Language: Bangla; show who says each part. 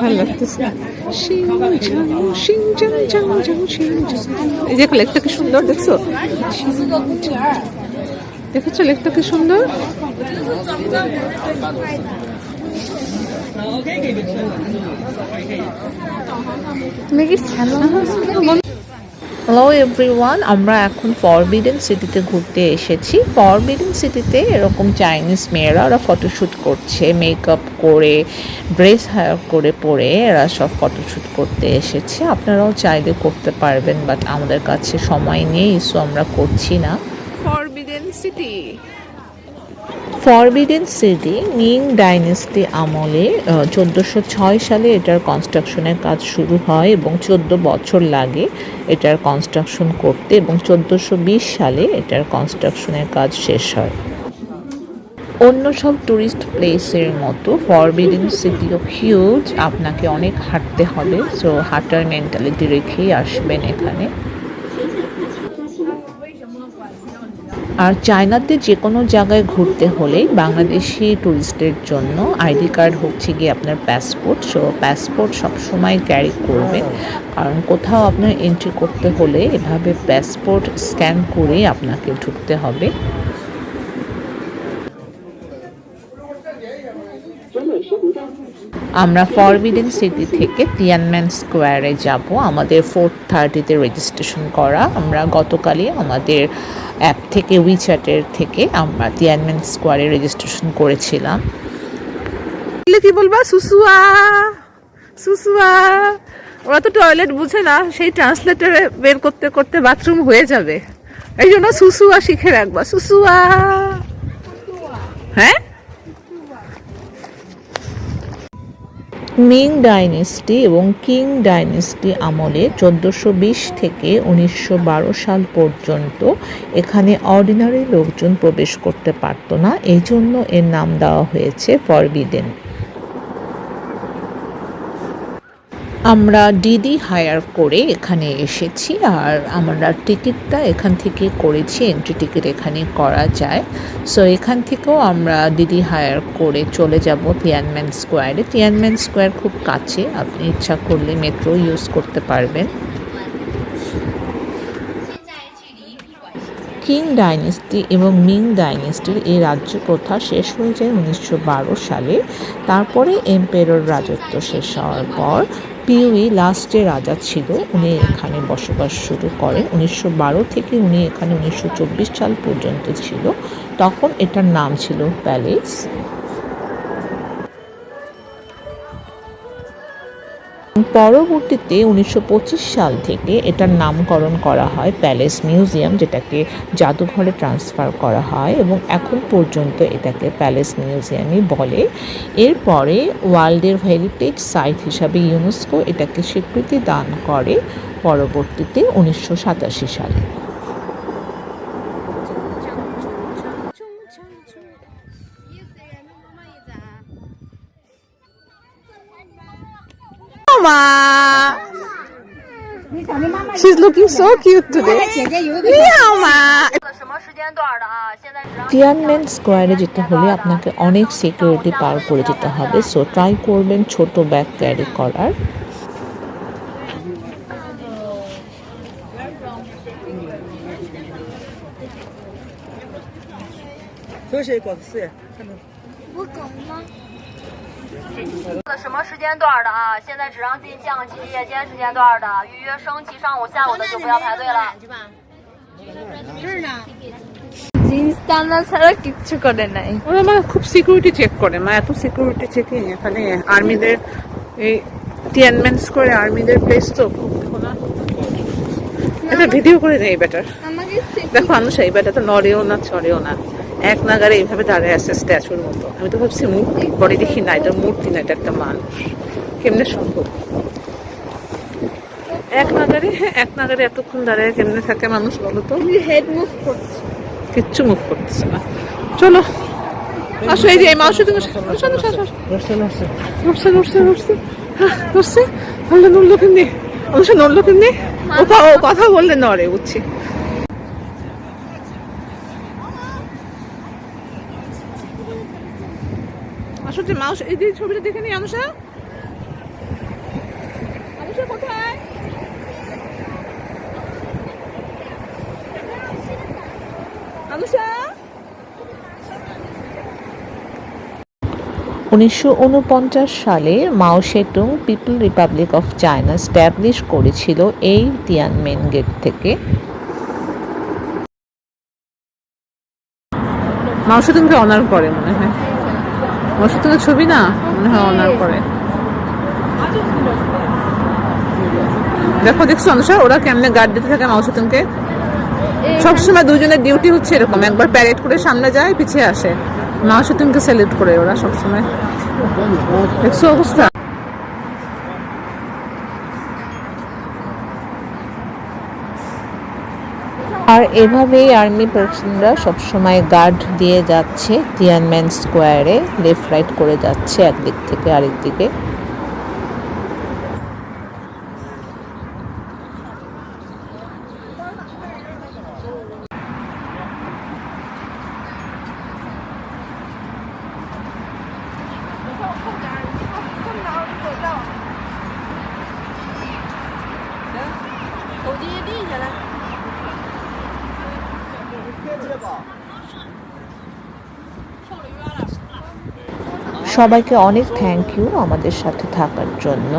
Speaker 1: ভালো লাগতেছে। এই দেখো লেকটা কি সুন্দর, দেখছো? দেখেছো লেকটা কি সুন্দর? হ্যালো এভরিওয়ান, আমরা এখন ফরবিডেন সিটিতে ঘুরতে এসেছি। ফরবিডেন সিটিতে এরকম চাইনিজ মেয়েরা ওরা ফটোশ্যুট করছে, মেকআপ করে, ড্রেস হায়ার করে পরে এরা সব ফটোশ্যুট করতে এসেছে। আপনারাও চাইলে করতে পারবেন, বাট আমাদের কাছে সময় নেই, সো আমরা করছি না। Forbidden city, forbidden city Ming dynasty আমলে 1406 সালে এটার কনস্ট্রাকশনের কাজ শুরু হয় এবং 14 বছর লাগে এটার কনস্ট্রাকশন করতে, এবং 1420 সালে এটার কনস্ট্রাকশনের কাজ শেষ হয়। অন্য সব ট্যুরিস্ট প্লেসের মতো ফরবিডেন সিটিও হিউজ, আপনাকে অনেক হাঁটতে হবে, সো হাঁটার মেন্টালিটি রেখেই আসবেন এখানে। আর চায়নাতে যে কোনো জায়গায় ঘুরতে হলে বাংলাদেশি ট্যুরিস্টের জন্য আইডি কার্ড হচ্ছে গিয়ে আপনার পাসপোর্ট। সো পাসপোর্ট সবসময় ক্যারি করবেন, কারণ কোথাও আপনার এন্ট্রি করতে হলে এভাবে পাসপোর্ট স্ক্যান করে আপনাকে ঢুকতে হবে। আমরা ফরবিডেন সিটি থেকে তিয়ানমেন স্কোয়ারে যাব। আমাদের 4:30-তে রেজিস্ট্রেশন করা। আমরা গতকালই আমাদের অ্যাপ থেকে, উইচ্যাটের থেকে আমরা তিয়ানমেন স্কোয়ারে রেজিস্ট্রেশন করেছিলাম। কি বলবা? সুসুয়া সুসুয়া। ওরা তো টয়লেট বুঝে না, সেই ট্রান্সলেটরে বের করতে করতে বাথরুম হয়ে যাবে, এই জন্য সুসুয়া শিখে রাখবা। সুসুয়া। হ্যাঁ, মিং ডাইনেস্টি এবং কিং ডাইনেস্টি আমলে 1420 থেকে 1912 সাল পর্যন্ত এখানে অর্ডিনারি লোকজন প্রবেশ করতে পারত না, এই জন্য এর নাম দেওয়া হয়েছে ফরবিডেন। আমরা ডিডি হায়ার করে এখানে এসেছি, আর আমরা টিকিটটা এখান থেকে করেছি, এন্ট্রি টিকিট এখানে করা যায়। সো এখান থেকেও আমরা ডিডি হায়ার করে চলে যাব তিয়ানমেন স্কোয়ারে। তিয়ানমেন স্কোয়ার খুব কাছে, আপনি ইচ্ছা করলে মেট্রো ইউজ করতে পারবেন। কিং ডাইনেস্টি এবং মিং ডাইনেস্টির এই রাজ্য প্রথা শেষ হয়ে যায় 1912 সালে। তারপরে এম্পেরর রাজত্ব শেষ হওয়ার পর পিউই লাস্টে রাজা ছিল, উনি এখানে বসবাস শুরু করেন। 1912 থেকে উনি এখানে 1924 সাল পর্যন্ত ছিল, তখন এটার নাম ছিল প্যালেস। পরবর্তীতে 1925 সাল থেকে এটার নামকরণ করা হয় প্যালেস মিউজিয়াম, যেটাকে জাদুঘরে ট্রান্সফার করা হয়, এবং এখন পর্যন্ত এটাকে প্যালেস মিউজিয়ামই বলে। এরপরে ওয়ার্ল্ডের হেরিটেজ সাইট হিসাবে ইউনেস্কো এটাকে স্বীকৃতি দান করে পরবর্তীতে 1987 সালে। She's looking so cute today. Tianmen স্কোয়ারে যেতে হলে আপনাকে অনেক সিকিউরিটি পার করে যেতে হবে, সো ট্রাই করবেন ছোট ব্যাগ ক্যারি করার।什么时间段的啊？现在只让进降旗，夜间时间段的，预约升旗上午、下午的就不要排队了。这儿呢？জিন্স টানা ছাড়া কিচ্ছু করে নাই। ওরা মানে খুব সিকিউরিটি চেক করে, মানে এত সিকিউরিটি চেকিং এখানে। আর্মিদের এই তিয়ানমেন স্কোয়ারে আর্মিদের প্লেস তো খুব খোলা। এটা ভিডিও করে নেই বেটার। দেখো আনুষা, এই বেটা তো নড়েও না চড়েও না, এক নাগারে এইভাবে দাঁড়িয়ে আছে স্ট্যাচুর মতো। আমি তো ভাবছি মূর্তি, পরে দেখি না এটা মূর্তি না, এটা একটা মানুষ। কেমনে সম্ভব এক নাগারে? হ্যাঁ, এক নাগারে এতক্ষণ দাঁড়িয়ে কেমনে থাকে মানুষ বলো তো? হেড মুভ করছে, কিচ্ছু মুভ করতেছে না। চলো আসো, এই যে এই মাউসি তুমি নড়লো কেমনি? অবশ্য নড়লো কেমনি? ও কথা বললে নড়ে, বুঝছি। আসলে মাউস, এই যে ছবিটা দেখে নি অনুষা,
Speaker 2: 1949 সালে মাও Zedong people Republic of China establish করেছিল এই তিয়ানমেন গেট থেকে। মাও সেতুংকে অনার করে মনে হয়, মাও সেতুংয়ের ছবি না মনে হয় অনার করে। দেখো দেখছো অনুষা ওরা কেমনে গার্ড দিতে থাকে মাও সেতুংকে। সবসময় দুজনের ডিউটি হচ্ছে এরকম, একবার প্যারেড করে সামনে যায় পিছিয়ে আসে, মাও সেতুংকে স্যালুট করে ওরা সবসময়। দেখছো অবস্থা। আর এভাবেই আর্মি পার্সনরা সবসময় গার্ড দিয়ে যাচ্ছে তিয়ানমেন স্কোয়ারে, লেফট রাইট করে যাচ্ছে একদিক থেকে আরেক দিকে। সবাইকে অনেক থ্যাংক ইউ আমাদের সাথে থাকার জন্য।